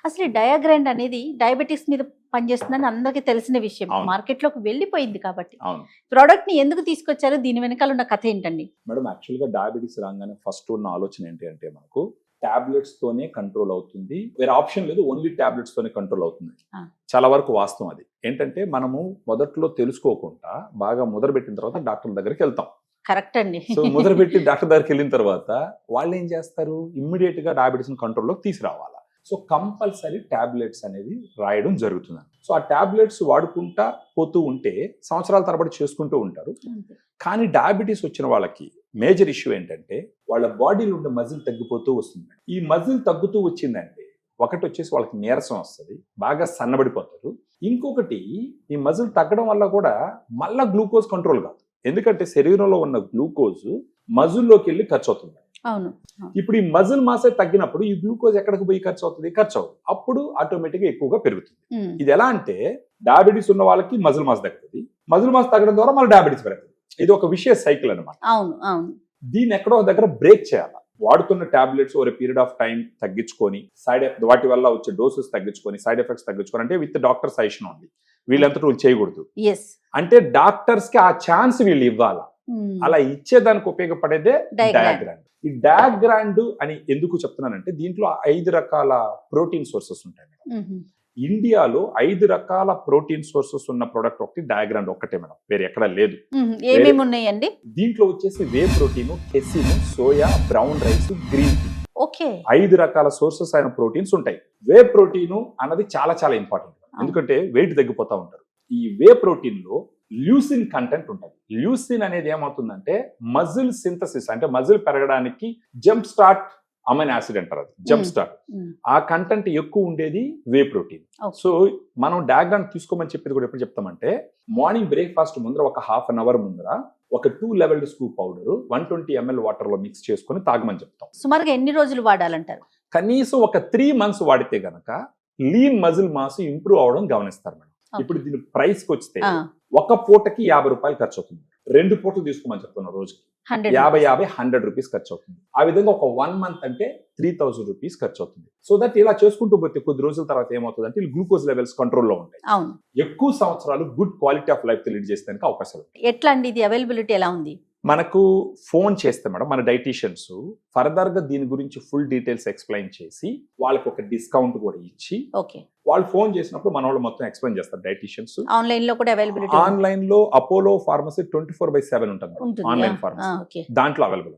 అసలు డయాగ్రైండ్ అనేది డయాబెటిక్స్ మీద పనిచేస్తుందని అందరికీ తెలిసిన విషయం, మార్కెట్ లోకి వెళ్ళిపోయింది కాబట్టి ప్రోడక్ట్ ని ఎందుకు తీసుకొచ్చారు, దీని వెనకాల ఉన్న కథ ఏంటండి? మేడం యాక్చువల్ గా డయాబెటీస్ రాగానే ఫస్ట్ ఉన్న ఆలోచన ఏంటి అంటే మనకు టాబ్లెట్స్ తోనే కంట్రోల్ అవుతుంది, వేరే ఆప్షన్ లేదు, ఓన్లీ టాబ్లెట్స్ తోనే కంట్రోల్ అవుతుంది. చాలా వరకు వాస్తవం అది. ఏంటంటే మనము మొదట్లో తెలుసుకోకుండా బాగా మొదలుపెట్టిన తర్వాత డాక్టర్ దగ్గరికి వెళ్తాం. కరెక్ట్ అండి. సో మొదలుపెట్టి డాక్టర్ దగ్గరికి వెళ్ళిన తర్వాత వాళ్ళు ఏం చేస్తారు, ఇమ్మీడియట్ గా డయాబెటీస్ కంట్రోల్లోకి తీసుకురావాలా. సో కంపల్సరీ టాబ్లెట్స్ అనేది రాయడం జరుగుతుంది. సో ఆ టాబ్లెట్స్ వాడుకుంటా పోతూ ఉంటే సంవత్సరాల తరబడి చేసుకుంటూ ఉంటారు. కానీ డయాబెటీస్ వచ్చిన వాళ్ళకి మేజర్ ఇష్యూ ఏంటంటే వాళ్ళ బాడీలో ఉండే మజిల్ తగ్గిపోతూ వస్తుంది. ఈ మజిల్ తగ్గుతూ వచ్చిందంటే ఒకటి వచ్చేసి వాళ్ళకి నీరసం వస్తుంది, బాగా సన్నబడిపోతారు. ఇంకొకటి ఈ మజిల్ తగ్గడం వల్ల కూడా మళ్ళా గ్లూకోజ్ కంట్రోల్ కాదు, ఎందుకంటే శరీరంలో ఉన్న గ్లూకోజ్ మజిల్లోకి వెళ్ళి ఖర్చు అవుతుంది. అవును. ఇప్పుడు ఈ మజిల్ మాసే తగ్గినప్పుడు ఈ గ్లూకోజ్ ఎక్కడికి పోయి ఖర్చు అవుతుంది, ఖర్చు అవుతుంది. అప్పుడు ఆటోమేటిక్ గా ఎక్కువగా పెరుగుతుంది. ఇది ఎలా అంటే డయాబెటీస్ ఉన్న వాళ్ళకి మజిల్ మాస్ తగ్గుతుంది, మజిల్ మాస్ తగ్గడం ద్వారా మళ్ళీ డయాబెటీస్ పెరుగుతుంది. ఇది ఒక విషయ సైకిల్ అనమాట. దీన్ని ఎక్కడో దగ్గర బ్రేక్ చేయాలి. వాడుతున్న tablets over period of time తగ్గించుకొని వాటి వల్ల వచ్చే డోసెస్ తగ్గించుకొని సైడ్ ఎఫెక్ట్స్ తగ్గించుకొని, అంటే విత్ డాక్టర్ సజెషన్ ఉంది, వీళ్ళంతటా వీళ్ళు చేయకూడదు. అంటే డాక్టర్స్ కి ఆ ఛాన్స్ వీళ్ళు ఇవ్వాలా. అలా ఇచ్చేదానికి ఉపయోగపడేదే డయాగ్రాండ్. ఈ డయాగ్రాండ్ అని ఎందుకు చెప్తున్నానంటే దీంట్లో 5 రకాల ప్రోటీన్ సోర్సెస్ ఉంటాయి మేడం. ఇండియాలో 5 రకాల ప్రోటీన్ సోర్సెస్ ఉన్న ప్రొడక్ట్ ఒకటి డయాగ్రాండ్ ఒక్కటే మేడం, వేరే ఎక్కడ లేదు. ఏమేమి ఉన్నాయండి దీంట్లో? వచ్చేసి whey protein, casein, soya, brown rice, green tea. Okay, 5 రకాల సోర్సెస్ అయిన ప్రోటీన్స్ ఉంటాయి. వే ప్రోటీన్ అన్నది చాలా చాలా ఇంపార్టెంట్, ఎందుకంటే వెయిట్ తగ్గిపోతా ఉంటారు. ఈ వే ప్రోటీన్ లో ల్యూసిన్ కంటెంట్ ఉంటుంది. ల్యూసిన్ అనేది ఏమవుతుందంటే మజిల్ సింథసిస్, అంటే మజిల్ పెరగడానికి జంప్ స్టార్ట్ అమైనో యాసిడ్ అంటారు, అది జంప్ స్టార్ట్. ఆ కంటెంట్ ఎక్కువ ఉండేది వే ప్రోటీన్. సో మనం డయాగ్రామ్ తీసుకోమని చెప్పేది కూడా ఎప్పుడు చెప్తామంటే మార్నింగ్ బ్రేక్ఫాస్ట్ ముందర ఒక హాఫ్ అన్ అవర్ ముందర ఒక 2 levelled scoop powder 120 ml water లో మిక్స్ చేసుకుని తాగమని చెప్తాం. సుమారుగా ఎన్ని రోజులు వాడాలంటారు? కనీసం ఒక 3 months వాడితే గనక లీన్ మజిల్ మాస్ ఇంప్రూవ్ అవడం గమనిస్తారు మేడం. ఇప్పుడు దీని ప్రైస్ కి వస్తే ఒక పూటకి 50 రూపాయలు ఖర్చు అవుతుంది. 2 పూటలు తీసుకోమని చెప్తున్నా, రోజుకి 100 రూపీస్ ఖర్చు అవుతుంది. ఆ విధంగా ఒక 1 month అంటే 3000 రూపీస్ ఖర్చు అవుతుంది. సో దట్ ఇలా చేసుకుంటూ పోతే కొద్ది రోజుల తర్వాత ఏమవుతుంది అంటే గ్లూకోజ్ లెవెల్స్ కంట్రోల్లో ఉంటాయి. ఎక్కువ సంవత్సరాలు good quality of life lead చేసేందుకు అవకాశాలు ఉంటాయి. ఎట్లా అండి ఇది అవైలబిలిటీ ఎలా ఉంది? మనకు ఫోన్ చేస్తే మేడం మన డైటీషియన్స్ ఫర్దర్ గా దీని గురించి ఫుల్ డీటెయిల్స్ ఎక్స్ప్లెయిన్ చేసి వాళ్ళకి ఒక డిస్కౌంట్ కూడా ఇచ్చి, వాళ్ళు ఫోన్ చేసినప్పుడు మన వాళ్ళు మొత్తం ఎక్స్ప్లెయిన్ చేస్తారు డైటీషియన్స్. ఆన్లైన్ లో కూడా అవైలబిలిటీ, ఆన్లైన్ లో అపోలో ఫార్మసీ 24/7 ఉంటుంది ఆన్లైన్ ఫార్మసీ, దాంట్లో అవైలబుల్.